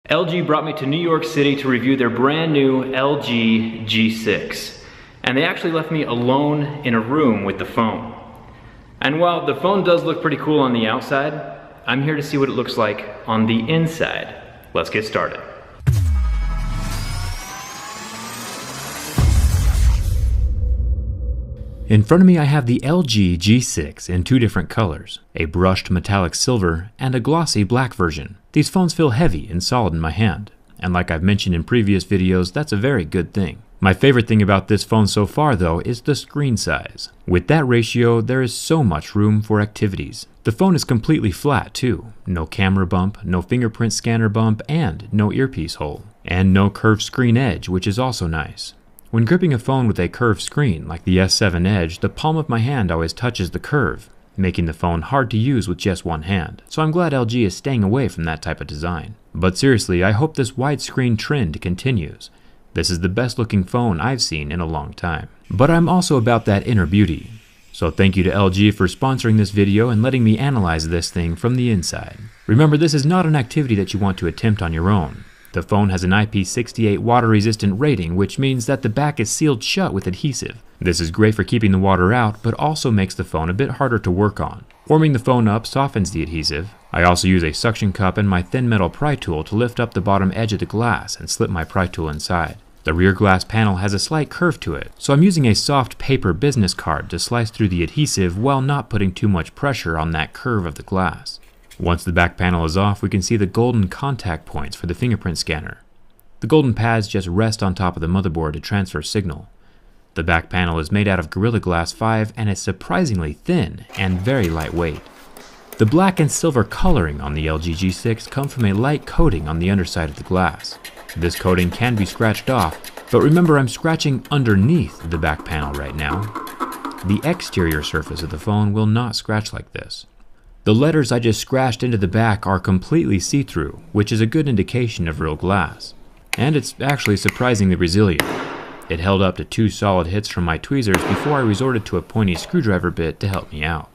LG brought me to New York City to review their brand new LG G6. And they actually left me alone in a room with the phone. And while the phone does look pretty cool on the outside, I'm here to see what it looks like on the inside. Let's get started. In front of me I have the LG G6 in two different colors, a brushed metallic silver and a glossy black version. These phones feel heavy and solid in my hand, and like I've mentioned in previous videos, that's a very good thing. My favorite thing about this phone so far though is the screen size. With that ratio, there is so much room for activities. The phone is completely flat too, no camera bump, no fingerprint scanner bump, and no earpiece hole. And no curved screen edge, which is also nice. When gripping a phone with a curved screen like the S7 Edge, the palm of my hand always touches the curve, making the phone hard to use with just one hand, so I'm glad LG is staying away from that type of design. But seriously, I hope this widescreen trend continues. This is the best looking phone I've seen in a long time. But I'm also about that inner beauty. So thank you to LG for sponsoring this video and letting me analyze this thing from the inside. Remember, this is not an activity that you want to attempt on your own. The phone has an IP68 water-resistant rating, which means that the back is sealed shut with adhesive. This is great for keeping the water out, but also makes the phone a bit harder to work on. Warming the phone up softens the adhesive. I also use a suction cup and my thin metal pry tool to lift up the bottom edge of the glass and slip my pry tool inside. The rear glass panel has a slight curve to it, so I'm using a soft paper business card to slice through the adhesive while not putting too much pressure on that curve of the glass. Once the back panel is off, we can see the golden contact points for the fingerprint scanner. The golden pads just rest on top of the motherboard to transfer signal. The back panel is made out of Gorilla Glass 5 and is surprisingly thin and very lightweight. The black and silver coloring on the LG G6 come from a light coating on the underside of the glass. This coating can be scratched off, but remember I'm scratching underneath the back panel right now. The exterior surface of the phone will not scratch like this. The letters I just scratched into the back are completely see-through, which is a good indication of real glass. And it's actually surprisingly resilient. It held up to 2 solid hits from my tweezers before I resorted to a pointy screwdriver bit to help me out.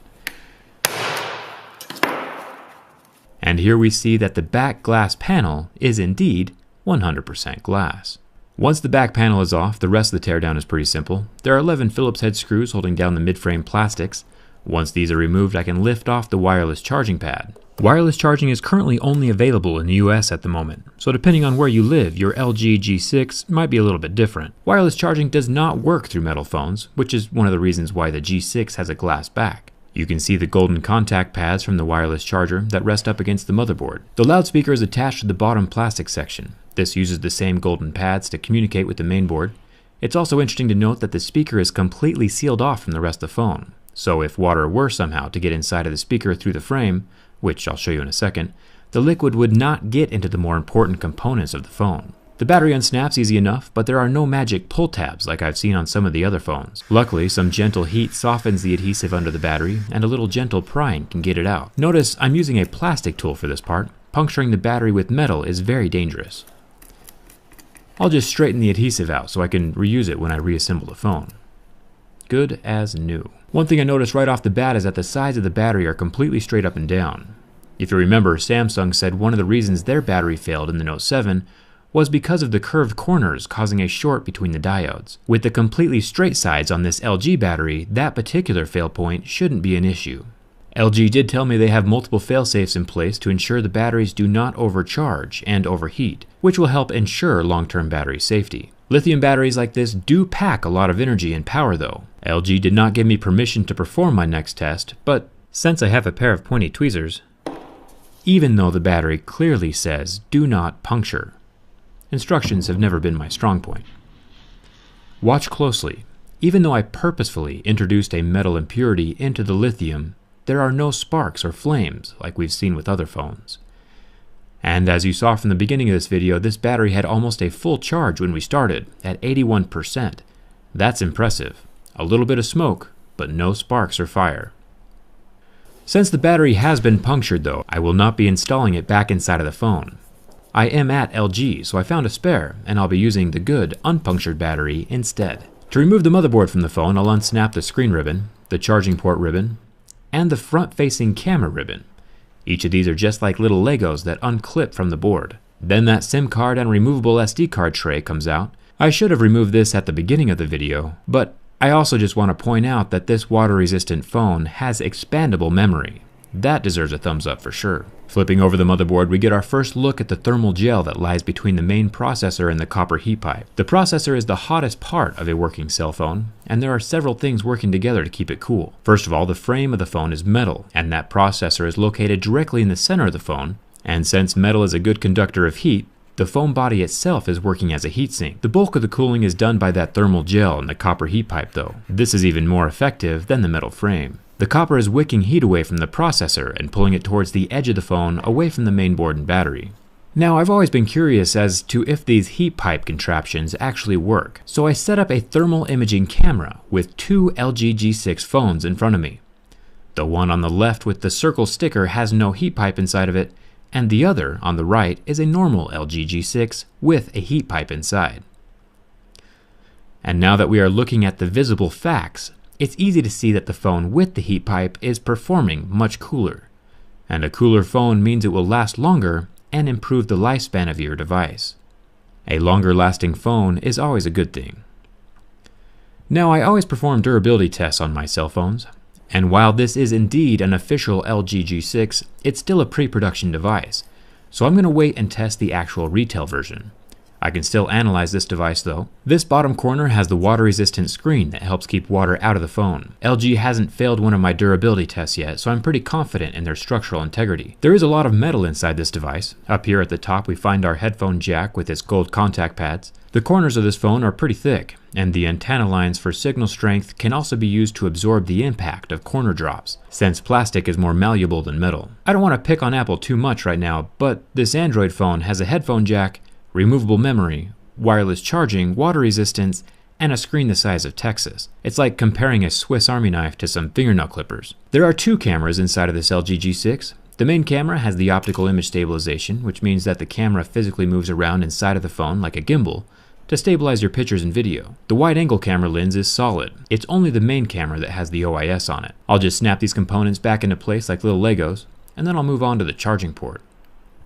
And here we see that the back glass panel is indeed 100% glass. Once the back panel is off, the rest of the teardown is pretty simple. There are 11 Phillips head screws holding down the mid-frame plastics. Once these are removed, I can lift off the wireless charging pad. Wireless charging is currently only available in the US at the moment, so depending on where you live, your LG G6 might be a little bit different. Wireless charging does not work through metal phones, which is one of the reasons why the G6 has a glass back. You can see the golden contact pads from the wireless charger that rest up against the motherboard. The loudspeaker is attached to the bottom plastic section. This uses the same golden pads to communicate with the mainboard. It's also interesting to note that the speaker is completely sealed off from the rest of the phone. So if water were somehow to get inside of the speaker through the frame, which I'll show you in a second, the liquid would not get into the more important components of the phone. The battery unsnaps easy enough, but there are no magic pull tabs like I've seen on some of the other phones. Luckily, some gentle heat softens the adhesive under the battery, and a little gentle prying can get it out. Notice I'm using a plastic tool for this part. Puncturing the battery with metal is very dangerous. I'll just straighten the adhesive out so I can reuse it when I reassemble the phone. Good as new. One thing I noticed right off the bat is that the sides of the battery are completely straight up and down. If you remember, Samsung said one of the reasons their battery failed in the Note 7 was because of the curved corners causing a short between the diodes. With the completely straight sides on this LG battery, that particular fail point shouldn't be an issue. LG did tell me they have multiple fail-safes in place to ensure the batteries do not overcharge and overheat, which will help ensure long-term battery safety. Lithium batteries like this do pack a lot of energy and power though. LG did not give me permission to perform my next test, but since I have a pair of pointy tweezers, even though the battery clearly says do not puncture, instructions have never been my strong point. Watch closely. Even though I purposefully introduced a metal impurity into the lithium, there are no sparks or flames like we've seen with other phones. And as you saw from the beginning of this video, this battery had almost a full charge when we started, at 81%. That's impressive. A little bit of smoke, but no sparks or fire. Since the battery has been punctured though, I will not be installing it back inside of the phone. I am at LG, so I found a spare, and I'll be using the good unpunctured battery instead. To remove the motherboard from the phone, I'll unsnap the screen ribbon, the charging port ribbon, and the front-facing camera ribbon. Each of these are just like little Legos that unclip from the board. Then that SIM card and removable SD card tray comes out. I should have removed this at the beginning of the video, but I also just want to point out that this water-resistant phone has expandable memory. That deserves a thumbs up for sure. Flipping over the motherboard, we get our first look at the thermal gel that lies between the main processor and the copper heat pipe. The processor is the hottest part of a working cell phone, and there are several things working together to keep it cool. First of all, the frame of the phone is metal, and that processor is located directly in the center of the phone, and since metal is a good conductor of heat, the phone body itself is working as a heatsink. The bulk of the cooling is done by that thermal gel in the copper heat pipe though. This is even more effective than the metal frame. The copper is wicking heat away from the processor and pulling it towards the edge of the phone away from the main board and battery. Now, I've always been curious as to if these heat pipe contraptions actually work, so I set up a thermal imaging camera with two LG G6 phones in front of me. The one on the left with the circle sticker has no heat pipe inside of it, and the other, on the right, is a normal LG G6 with a heat pipe inside. And now that we are looking at the visible facts, it's easy to see that the phone with the heat pipe is performing much cooler. And a cooler phone means it will last longer and improve the lifespan of your device. A longer lasting phone is always a good thing. Now, I always perform durability tests on my cell phones. And while this is indeed an official LG G6, it's still a pre-production device, so I'm going to wait and test the actual retail version. I can still analyze this device though. This bottom corner has the water-resistant screen that helps keep water out of the phone. LG hasn't failed one of my durability tests yet, so I'm pretty confident in their structural integrity. There is a lot of metal inside this device. Up here at the top we find our headphone jack with its gold contact pads. The corners of this phone are pretty thick, and the antenna lines for signal strength can also be used to absorb the impact of corner drops, since plastic is more malleable than metal. I don't want to pick on Apple too much right now, but this Android phone has a headphone jack, removable memory, wireless charging, water resistance, and a screen the size of Texas. It's like comparing a Swiss Army knife to some fingernail clippers. There are two cameras inside of this LG G6. The main camera has the optical image stabilization, which means that the camera physically moves around inside of the phone like a gimbal to stabilize your pictures and video. The wide-angle camera lens is solid. It's only the main camera that has the OIS on it. I'll just snap these components back into place like little Legos, and then I'll move on to the charging port.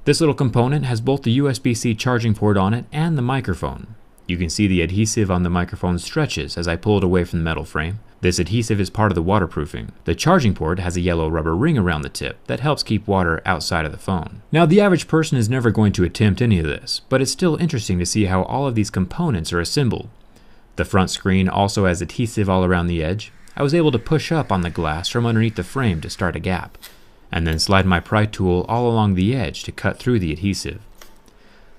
This little component has both the USB-C charging port on it and the microphone. You can see the adhesive on the microphone stretches as I pull it away from the metal frame. This adhesive is part of the waterproofing. The charging port has a yellow rubber ring around the tip that helps keep water outside of the phone. Now, the average person is never going to attempt any of this, but it's still interesting to see how all of these components are assembled. The front screen also has adhesive all around the edge. I was able to push up on the glass from underneath the frame to start a gap, and then slide my pry tool all along the edge to cut through the adhesive.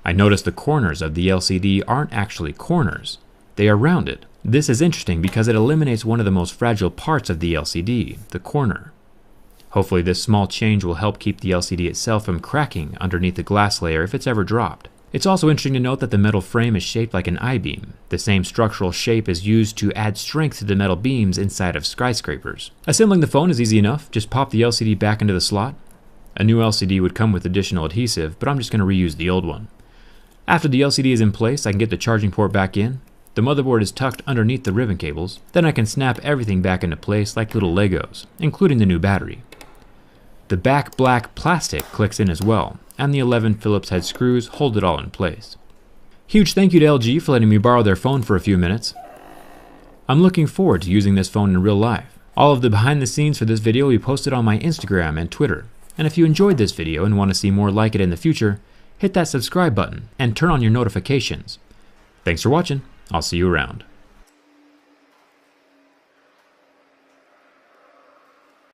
I noticed the corners of the LCD aren't actually corners, they are rounded. This is interesting because it eliminates one of the most fragile parts of the LCD, the corner. Hopefully this small change will help keep the LCD itself from cracking underneath the glass layer if it's ever dropped. It's also interesting to note that the metal frame is shaped like an I-beam. The same structural shape is used to add strength to the metal beams inside of skyscrapers. Assembling the phone is easy enough. Just pop the LCD back into the slot. A new LCD would come with additional adhesive, but I'm just going to reuse the old one. After the LCD is in place, I can get the charging port back in. The motherboard is tucked underneath the ribbon cables. Then I can snap everything back into place like little Legos, including the new battery. The back black plastic clicks in as well, and the 11 Phillips head screws hold it all in place. Huge thank you to LG for letting me borrow their phone for a few minutes. I'm looking forward to using this phone in real life. All of the behind the scenes for this video will be posted on my Instagram and Twitter. And if you enjoyed this video and want to see more like it in the future, hit that subscribe button and turn on your notifications. Thanks for watching. I'll see you around.